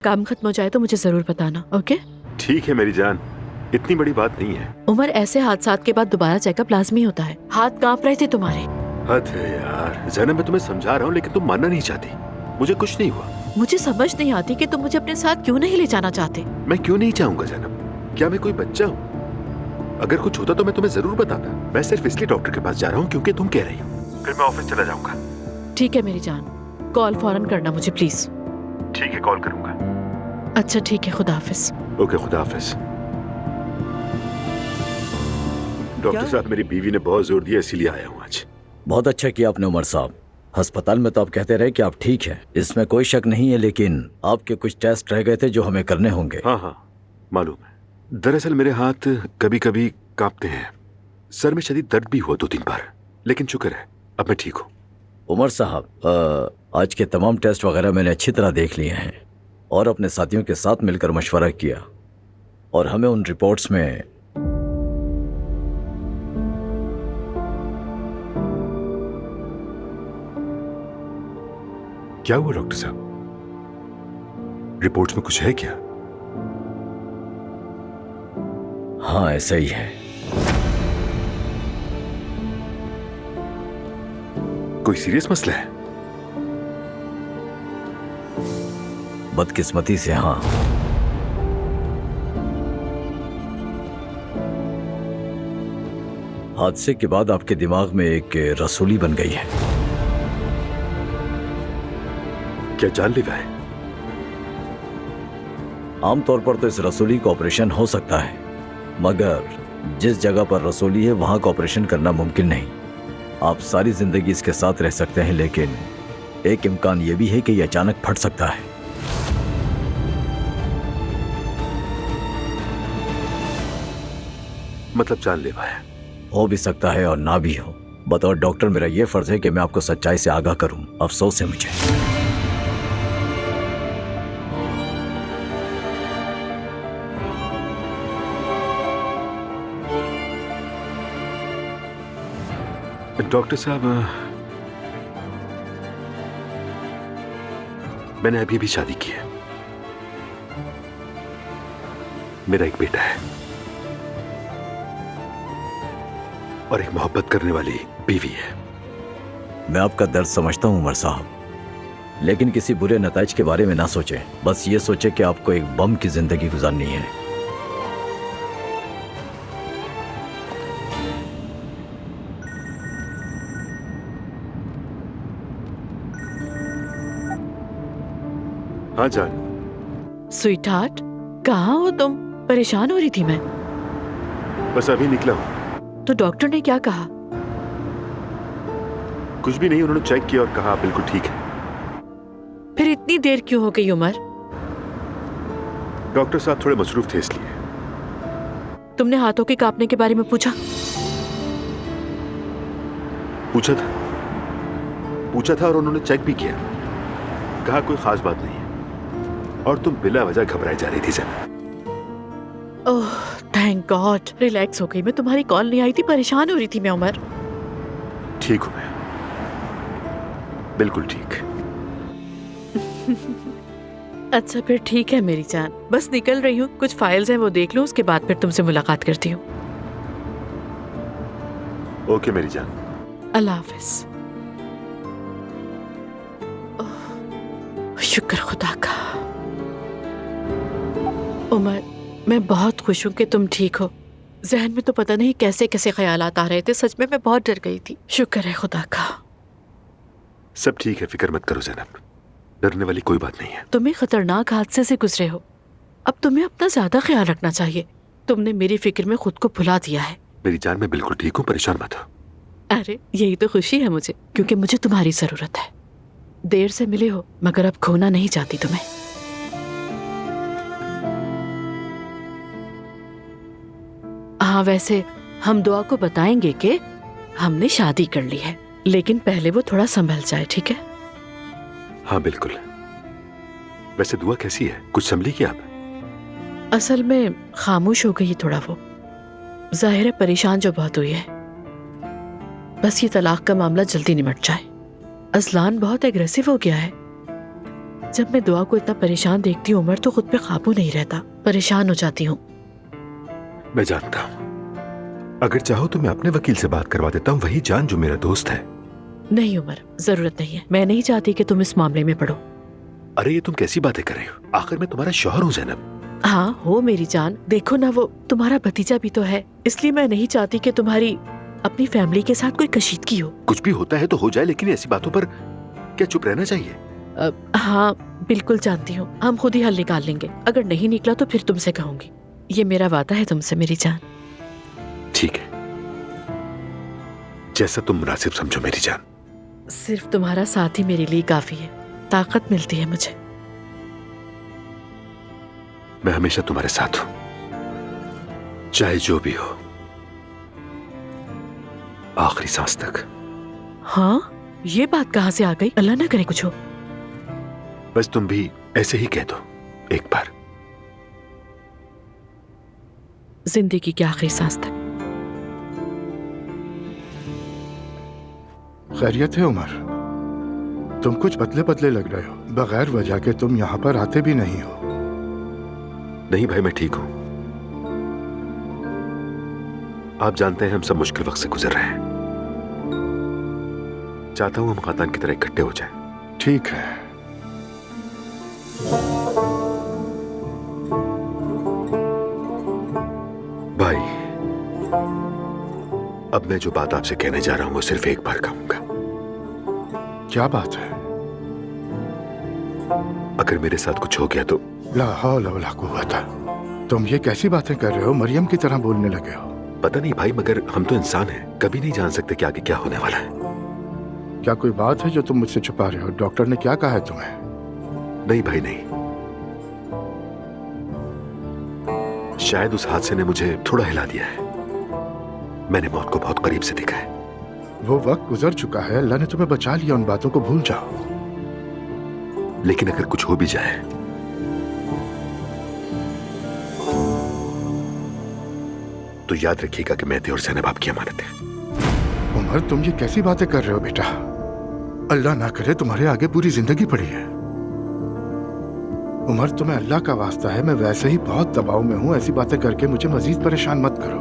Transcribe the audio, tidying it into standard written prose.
काम खत्म हो जाए तो मुझे जरूर बताना, ओके? ठीक है मेरी जान, इतनी बड़ी बात नहीं है। उमर, ऐसे हादसात के बाद दोबारा चेकअप लाजमी होता है। हाथ कांप रहे थे तुम्हारे। हद है यार ज़ैनब, मैं तुम्हें समझा रहा हूँ लेकिन तुम मानना नहीं चाहती। मुझे कुछ नहीं हुआ। मुझे समझ नहीं आती कि तुम मुझे अपने साथ क्यों नहीं ले जाना चाहते। मैं क्यों नहीं चाहूंगा ज़ैनब? क्या मैं कोई बच्चा हूँ? अगर कुछ होता तो मैं तुम्हें जरूर बताता। मैं सिर्फ इसलिए डॉक्टर के पास जा रहा हूँ क्योंकि तुम कह रही हो। फिर मैं ऑफिस चला जाऊंगा। ठीक है मेरी जान, कॉल फौरन करना मुझे प्लीज। ठीक है, कॉल करूंगा। अच्छा ठीक है, खुदा हाफिज। ओके, खुदा हाफिज। डॉक्टर साहब, मेरी बीवी ने बहुत जोर दिया इसीलिए आया हूँ आज। बहुत अच्छा किया आपने उमर साहब। अस्पताल में तो आप कहते रहे कि आप ठीक हैं, इसमें कोई शक नहीं है, लेकिन आपके कुछ टेस्ट रह गए थे जो हमें करने होंगे। हाँ हाँ मालूम है। दरअसल मेरे हाथ कभी कभी कांपते हैं। सर में शदीद दर्द भी हुआ 2-3 बार, लेकिन शुक्र है अब मैं ठीक हूँ। उमर साहब, आज के तमाम टेस्ट वगैरह मैंने अच्छी तरह देख लिए हैं और अपने साथियों के साथ मिलकर मशवरा किया, और हमें उन रिपोर्ट्स में क्या हुआ डॉक्टर साहब? रिपोर्ट्स में कुछ है क्या? हाँ ऐसा ही है। कोई सीरियस मसला है? बदकिस्मती से हाँ। हादसे के बाद आपके दिमाग में एक रसूली बन गई है। क्या जानलेवा है? आमतौर पर तो इस रसूली का ऑपरेशन हो सकता है, मगर जिस जगह पर रसूली है वहां का ऑपरेशन करना मुमकिन नहीं। आप सारी जिंदगी इसके साथ रह सकते हैं, लेकिन एक इम्कान यह भी है कि यह अचानक फट सकता है। मतलब जानलेवा है? हो भी सकता है और ना भी हो। बतौर डॉक्टर मेरा यह फर्ज है कि मैं आपको सच्चाई से आगाह करूं। अफसोस है मुझे। डॉक्टर साहब, मैंने अभी भी शादी की है। मेरा एक बेटा है और एक मोहब्बत करने वाली बीवी है। मैं आपका दर्द समझता हूं उमर साहब, लेकिन किसी बुरे नताइज के बारे में ना सोचें। बस ये सोचें कि आपको एक बम की जिंदगी गुजारनी है। हाँ जान। स्वीटहार्ट, कहाँ हो तुम? परेशान हो रही थी मैं। बस अभी निकला हूँ। तो डॉक्टर ने क्या कहा? कुछ भी नहीं, उन्होंने चेक किया और कहा बिल्कुल ठीक है। फिर इतनी देर क्यों हो गई उमर? डॉक्टर साहब थोड़े मसरूफ थे इसलिए। तुमने हाथों के कांपने के बारे में पूछा? पूछा था और उन्होंने चेक भी किया। कहा कोई खास बात नहीं है, और तुम बिला वजह घबराई जा रही थी Zainab. Oh thank God, relax हो गई मैं। तुम्हारी कॉल नहीं आई थी, परेशान हो रही थी मैं उमर। ठीक हूं मैं, बिल्कुल ठीक। अच्छा फिर ठीक है मेरी जान, बस निकल रही हूँ। कुछ फाइल्स हैं वो देख लूँ, उसके बाद फिर तुमसे मुलाकात करती हूँ। ओके मेरी जान। अल्लाह हाफिज। शुक्र खुदा का। उमर, मैं बहुत खुश हूँ कि तुम ठीक हो। जहन में तो पता नहीं कैसे कैसे ख्यालात आ रहे थे। सच में मैं बहुत डर गई थी। शुक्र है खुदा का। सब ठीक है, फिक्र मत करो ज़ैनब, डरने वाली कोई बात नहीं है। तुम एक खतरनाक हादसे से गुजरे हो, अब तुम्हें अपना ज्यादा ख्याल रखना चाहिए। तुमने मेरी फिक्र में खुद को भुला दिया है। मेरी जान, मैं बिल्कुल ठीक हूँ, परेशान मत हो। अरे यही तो खुशी है मुझे, क्योंकि मुझे तुम्हारी जरूरत है। देर से मिले हो, मगर अब खोना नहीं चाहती तुम्हें। हाँ वैसे हम दुआ को बताएंगे कि हमने शादी कर ली है, लेकिन पहले वो थोड़ा संभल जाए, ठीक है? हाँ बिल्कुल। वैसे दुआ कैसी है, कुछ संभली क्या आप? असल में खामोश हो गई थोड़ा वो। जाहिर है परेशान जो बहुत हुई है। बस ये तलाक का मामला जल्दी निमट जाए। असलान बहुत एग्रेसिव हो गया है। जब मैं दुआ को इतना परेशान देखती हूँ उमर, तो खुद पे काबू नहीं रहता, परेशान हो जाती हूँ। मैं जानता हूँ, अगर चाहो तो मैं अपने वकील से बात करवा देता हूँ, वही जान जो मेरा दोस्त है। नहीं उमर, जरूरत नहीं है। मैं नहीं चाहती कि तुम इस मामले में पड़ो। अरे ये तुम कैसी बातें कर रही हो? आखिर मैं तुम्हारा शौहर हूँ ज़ैनब। हाँ हो मेरी जान, देखो ना वो तुम्हारा भतीजा भी तो है, इसलिए मैं नहीं चाहती कि तुम्हारी अपनी फैमिली के साथ कोई कशीदगी हो। कुछ भी होता है तो हो जाए, लेकिन ऐसी बातों पर क्या चुप रहना चाहिए? हाँ बिल्कुल जानती हूँ, हम खुद ही हल निकाल लेंगे। अगर नहीं निकला तो फिर तुमसे कहूंगी। ये मेरा वादा है तुमसे मेरी जान। ठीक है, जैसा तुम मुनासिब समझो मेरी जान। सिर्फ तुम्हारा साथ ही मेरे लिए काफी है, ताकत मिलती है मुझे। मैं हमेशा तुम्हारे साथ हूं, चाहे जो भी हो, आखिरी सांस तक। हाँ, ये बात कहाँ से आ गई? अल्लाह ना करे कुछ हो। बस तुम भी ऐसे ही कह दो एक बार। जिंदगी की आखिरी सांस तक। खैरियत है उमर? तुम कुछ पतले पतले लग रहे हो। बगैर वजह के तुम यहाँ पर आते भी नहीं हो। नहीं भाई, मैं ठीक हूं। आप जानते हैं हम सब मुश्किल वक्त से गुजर रहे हैं। चाहता हूं हम खानदान की तरह इकट्ठे हो जाएं। ठीक है। भाई, अब मैं जो बात आपसे कहने जा रहा हूं वो सिर्फ एक बार कहूंगा। क्या बात है? अगर मेरे साथ कुछ हो गया तो ला हौल वला कुव्वता। तुम ये कैसी बातें कर रहे हो? मरियम की तरह बोलने लगे हो। पता नहीं भाई, मगर हम तो इंसान हैं, कभी नहीं जान सकते कि आगे क्या होने वाला है। क्या कोई बात है जो तुम मुझसे छुपा रहे हो? डॉक्टर ने क्या कहा है तुम्हें? नहीं भाई नहीं, शायद उस हादसे ने मुझे थोड़ा हिला दिया है। मैंने मौत को बहुत करीब से देखा है। वो वक्त गुजर चुका है, अल्लाह ने तुम्हें बचा लिया। उन बातों को भूल जाओ। लेकिन अगर कुछ हो भी जाए तो याद रखिएगा कि मैं थे और ज़ैनब आपकी अमानत है। उमर, तुम ये कैसी बातें कर रहे हो बेटा? अल्लाह ना करे तुम्हारे आगे पूरी जिंदगी पड़ी है। उमर, तुम्हें अल्लाह का वास्ता है, मैं वैसे ही बहुत दबाव में हूँ। ऐसी बातें करके मुझे मजीद परेशान मत करो।